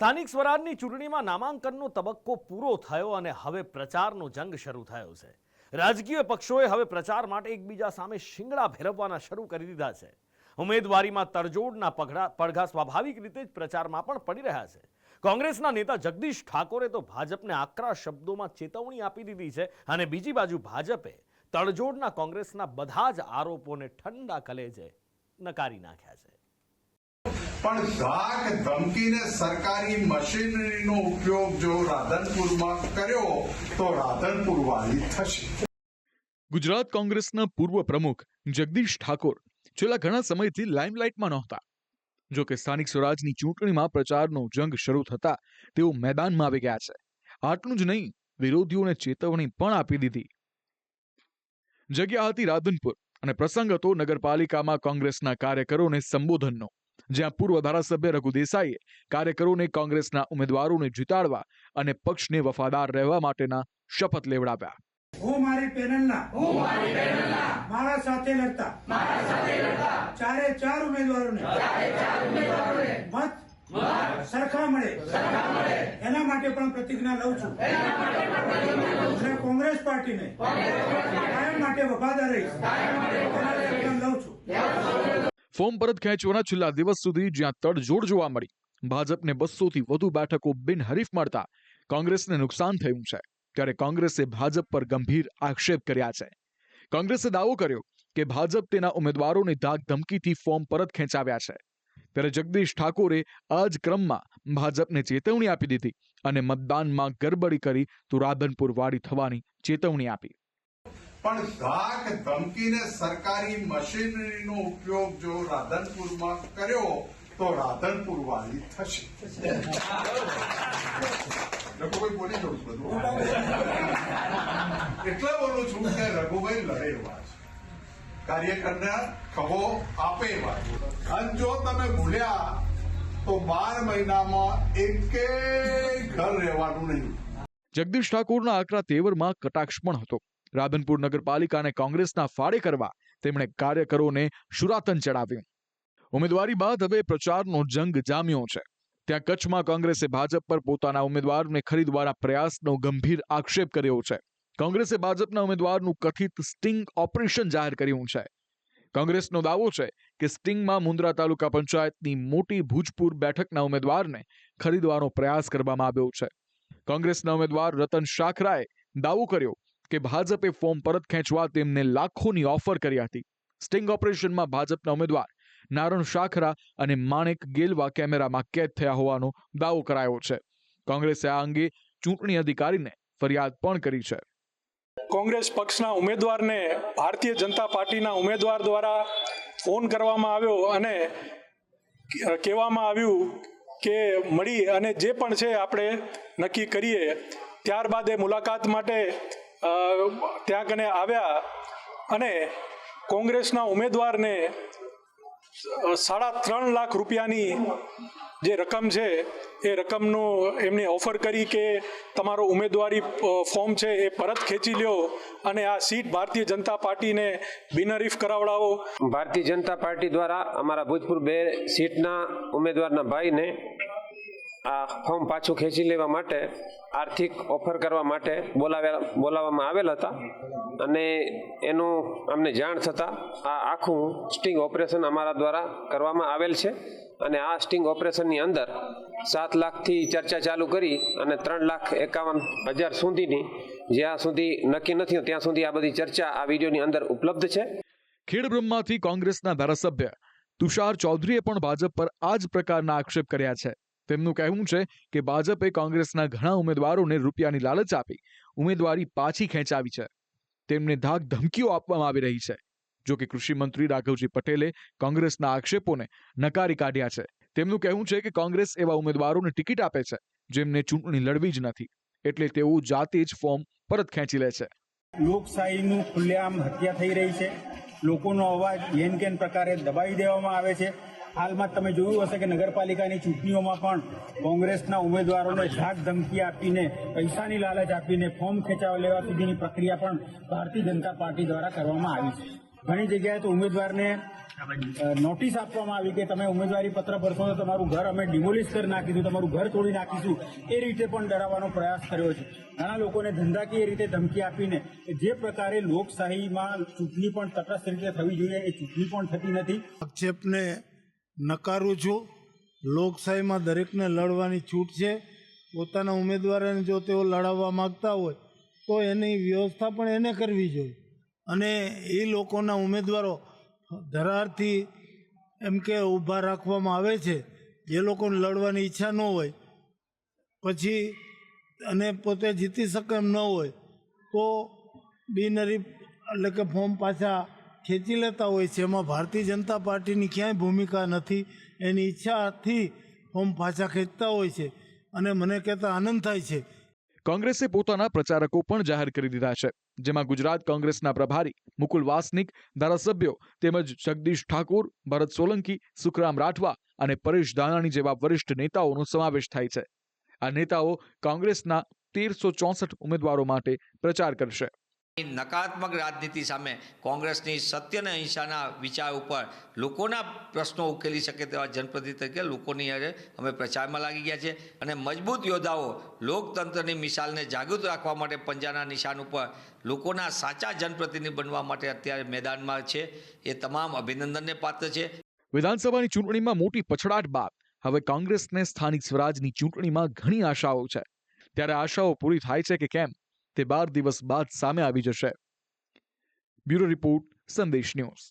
સ્થાનિક સ્વરાજની ચૂંટણીમાં નામાંકનનો તબક્કો પૂરો થયો અને હવે પ્રચારનો જંગ શરૂ થયો છે। રાજકીય પક્ષોએ હવે પ્રચાર માટે એકબીજા સામે શિંગડા ફેરવવાના શરૂ કરી દીધા છે। ઉમેદવારીમાં તડજોડના પડઘા સ્વાભાવિક રીતે જ પ્રચારમાં પણ પડી રહ્યા છે। કોંગ્રેસના નેતા જગદીશ ઠાકોરે તો ભાજપને આકરા શબ્દોમાં ચેતવણી આપી દીધી છે અને બીજી બાજુ ભાજપે તડજોડના કોંગ્રેસના બધા જ આરોપોને ઠંડા કલેજે નકારી નાખ્યા છે। પણ ધાક ધમકીને સરકારી મશીનરીનો ઉપયોગ જો રાધનપુરમાં કર્યો તો રાધનપુર વાલી થશે। ગુજરાત કોંગ્રેસના પૂર્વ પ્રમુખ જગદીશ ઠાકોર છેલ્લા ઘણા સમયથી લાઇમલાઇટમાં નહોતા। જો કે સ્થાનિક સ્વરાજની ચૂંટણીમાં પ્રચારનો જંગ શરૂ થતા તેઓ મેદાનમાં આવી ગયા છે। આટલું જ નહીં, વિરોધીઓને ચેતવણી પણ આપી દીધી। જગ્યા હતી રાધનપુર અને પ્રસંગ હતો નગરપાલિકામાં કોંગ્રેસના કાર્યકરોને સંબોધનનો, જ્યાં પૂર્વ ધારાસભ્ય રઘુ દેસાઈએ કાર્યકરોને કોંગ્રેસના ઉમેદવારોને જીતાડવા અને પક્ષને વફાદાર રહેવા માટેના શપથ લેવડાવ્યા। હું મારી પેનલના મારા સાથે લડતા ચારે ચાર ઉમેદવારોને મત સરખા મળે એના માટે પણ પ્રતિજ્ઞા લઉં છું અને કોંગ્રેસ પાર્ટીને કાયમ માટે વફાદાર રહીશ લઉં છું। ફોર્મ પરત ખેંચવાના છેલ્લા દિવસ સુધી જ્યાં તડજોડ જોવા મળી, ભાજપને 200 થી વધુ બેઠકો બિનહરીફ મળતા કોંગ્રેસને નુકસાન થયું છે, ત્યારે કોંગ્રેસે ભાજપ પર ગંભીર આક્ષેપ કર્યા છે। કોંગ્રેસે દાવો કર્યો કે ભાજપ તેના ઉમેદવારોને ધાક ધમકીથી ફોર્મ પરત ખેંચાવ્યા છે, ત્યારે જગદીશ ઠાકોરે આ જ ક્રમમાં ભાજપને ચેતવણી આપી દીધી અને મતદાનમાં ગરબડી કરી તો રાધનપુર વાળી થવાની ચેતવણી આપી। પણ ધાક ધમકીને સરકારી મશીનરીનો ઉપયોગ જો રાધનપુરમાં કર્યો તો રાધનપુર વાલી થશે। રઘુભાઈ બોલી જવું છું બધું એટલે બોલું છું કે રઘુભાઈ લડે એવા છે, કાર્યકરના ખભો આપે એવા છે, અને જો તમે ભૂલ્યા તો 12 મહિનામાં એકેય ઘર રહેવાનું નહીં। જગદીશ ઠાકોરના આકરા તેવરમાં કટાક્ષ પણ હતો। રાધનપુર નગરપાલિકાને કોંગ્રેસના ફાળે કરવા તેમણે કાર્યકરોને શુરાતન ચડાવ્યું। ઉમેદવારી બાદ હવે પ્રચારનો જંગ જામ્યો છે। ત્યાં કચ્છમાં કોંગ્રેસે ભાજપ પર પોતાના ઉમેદવારને ખરીદવાના પ્રયાસનો ગંભીર આક્ષેપ કર્યો છે। કોંગ્રેસે ભાજપના ઉમેદવારનું કથિત સ્ટિંગ ઓપરેશન જાહેર કર્યું છે। કોંગ્રેસનો દાવો છે કે સ્ટિંગમાં મુન્દ્રા તાલુકા પંચાયતની મોટી ભુજપુર બેઠકના ઉમેદવારને ખરીદવાનો પ્રયાસ કરવામાં આવ્યો છે। કોંગ્રેસના ઉમેદવાર રતન શાખરાએ દાવો કર્યો કે ભાજપે ફોર્મ પરત ખેંચવા તેમને લાખોની ઓફર કરી હતી। સ્ટિંગ ઓપરેશનમાં ભાજપના ઉમેદવાર નારણ શાખરા અને માણેક ગેલવા કેમેરામાં કેદ થયા હોવાનો દાવો કરાયો છે। કોંગ્રેસે આ અંગે ચૂંટણી અધિકારીને ફરિયાદ પણ કરી છે। કોંગ્રેસ પક્ષના ઉમેદવારને ભારતીય જનતા પાર્ટીના ઉમેદવાર દ્વારા ફોન કરવામાં આવ્યો અને કહેવામાં આવ્યું કે મળી અને જે પણ છે આપણે નક્કી કરીએ। ત્યારબાદ એ મુલાકાત માટે ત્યાં કને આવ્યા અને કોંગ્રેસના ઉમેદવારને 3.5 લાખ રૂપિયાની જે રકમ છે એ રકમનું એમની ઓફર કરી કે તમારો ઉમેદવારી ફોર્મ છે એ પરત ખેંચી લ્યો અને આ સીટ ભારતીય જનતા પાર્ટીને બિનહરીફ કરાવડાવો। ભારતીય જનતા પાર્ટી દ્વારા અમારા ભૂતપૂર્વ 2 સીટના ઉમેદવારના ભાઈને આ ફોર્મ પાછું ખેંચી લેવા માટે આર્થિક ઓફર કરવા માટે બોલાવવામાં આવેલ હતા અને એનું અમને જાણ થતાં આ આખું સ્ટિંગ ઓપરેશન અમારા દ્વારા કરવામાં આવેલ છે અને આ સ્ટિંગ ઓપરેશનની અંદર 7 લાખથી ચર્ચા ચાલુ કરી અને 3,51,000 સુધીની જ્યાં સુધી નક્કી નથી ત્યાં સુધી આ બધી ચર્ચા આ વિડીયોની અંદર ઉપલબ્ધ છે। ખેડબ્રહ્માથી કોંગ્રેસના ધારાસભ્ય તુષાર ચૌધરીએ પણ ભાજપ પર આ જ પ્રકારના આક્ષેપ કર્યા છે। તેમનું કહેવું છે કે ભાજપે કોંગ્રેસના ઘણા ઉમેદવારોને રૂપિયાની લાલચ આપી ઉમેદવારી પાછી ખેંચાવી છે। તેમને ધાક ધમકીઓ આપવામાં આવી રહી છે। જો કે કૃષિ મંત્રી રાઘવજી પટેલે કોંગ્રેસના આક્ષેપોને નકારી કાઢ્યા છે। તેમનું કહેવું છે કે કોંગ્રેસ એવા ઉમેદવારોને ટિકિટ આપે છે જેમને ચૂંટણી લડવી જ નથી, એટલે તેઓ જાતે જ ફોર્મ પરત ખેંચી લે છે। લોકશાહીનું ખુલ્લેઆમ હત્યા થઈ રહી છે। લોકોનો અવાજ યેન કેન પ્રકારે દબાવી દેવામાં આવે છે। હાલમાં તમે જોયું હશે કે નગરપાલિકાની ચૂંટણીઓમાં પણ કોંગ્રેસના ઉમેદવારોને ધાક ધમકી આપીને પૈસાની લાલચ આપીને ફોર્મ ખેંચાવા લેવા સુધીની પ્રક્રિયા પણ ભારતીય જનતા પાર્ટી દ્વારા કરવામાં આવી છે। ઘણી જગ્યાએ તો ઉમેદવારને નોટિસ આપવામાં આવી કે તમે ઉમેદવારી પત્ર ભરશો તો તમારું ઘર અમે ડિમોલિશ કરી નાખીશું, તમારું ઘર તોડી નાખીશું, એ રીતે પણ ડરાવવાનો પ્રયાસ કર્યો છે. ઘણા લોકોને ધંધાકીય રીતે ધમકી આપીને જે પ્રકારે લોકશાહીમાં ચૂંટણી પણ તટસ્થ રીતે થવી જોઈએ એ ચૂંટણી પણ થતી નથી. આક્ષેપને નકારું છું. લોકશાહીમાં દરેકને લડવાની છૂટ છે. પોતાના ઉમેદવારોને જો તેઓ લડાવવા માગતા હોય તો એની વ્યવસ્થા પણ એને કરવી જોઈએ અને એ લોકોના ઉમેદવારો ધરારથી એમ કે ઊભા રાખવામાં આવે છે જે લોકોને લડવાની ઈચ્છા ન હોય પછી અને પોતે જીતી શકે એમ ન હોય તો બિનહરીફ એટલે કે ફોર્મ પાછા ખેંચી લેતા હોય છે. એમાં ભારતીય જનતા પાર્ટીની ક્યાંય ભૂમિકા નથી. એની ઈચ્છાથી ફોર્મ પાછા ખેંચતા હોય છે અને મને કહેતા આનંદ થાય છે. કોંગ્રેસે પોતાના પ્રચારકો પણ જાહેર કરી દીધા છે, જેમાં ગુજરાત કોંગ્રેસના પ્રભારી મુકુલ વાસનિક, ધારાસભ્યો તેમજ જગદીશ ઠાકોર, ભરત સોલંકી, સુખરામ રાઠવા અને પરેશ ધાનાણી જેવા વરિષ્ઠ નેતાઓનો સમાવેશ થાય છે. આ નેતાઓ કોંગ્રેસના 1364 ઉમેદવારો માટે પ્રચાર કરશે. નકારાત્મક રાજનીતિ સામે કોંગ્રેસની સત્ય અને અહિંસાના વિચાર ઉપર લોકોના પ્રશ્નો ઉકેલી શકે તેવા જનપ્રતિનિધિ તરીકે લોકોની હારે અમે પ્રચારમાં લાગી ગયા છે અને મજબૂત યોદ્ધાઓ લોકતંત્રની મિસાલને જાગૃત રાખવા માટે પંજાના નિશાન ઉપર લોકોના સાચા જનપ્રતિનિધિ બનવા માટે અત્યારે મેદાનમાં છે. એ તમામ અભિનંદનને પાત્ર છે. વિધાનસભાની ચૂંટણીમાં મોટી પછડાટ બાદ હવે કોંગ્રેસને સ્થાનિક સ્વરાજની ચૂંટણીમાં ઘણી આશાઓ છે. ત્યારે આશાઓ પૂરી થાય છે કે કેમ તે 12 દિવસ બાદ સામે આવી જશે. બ્યુરો રિપોર્ટ, સંદેશ ન્યૂઝ.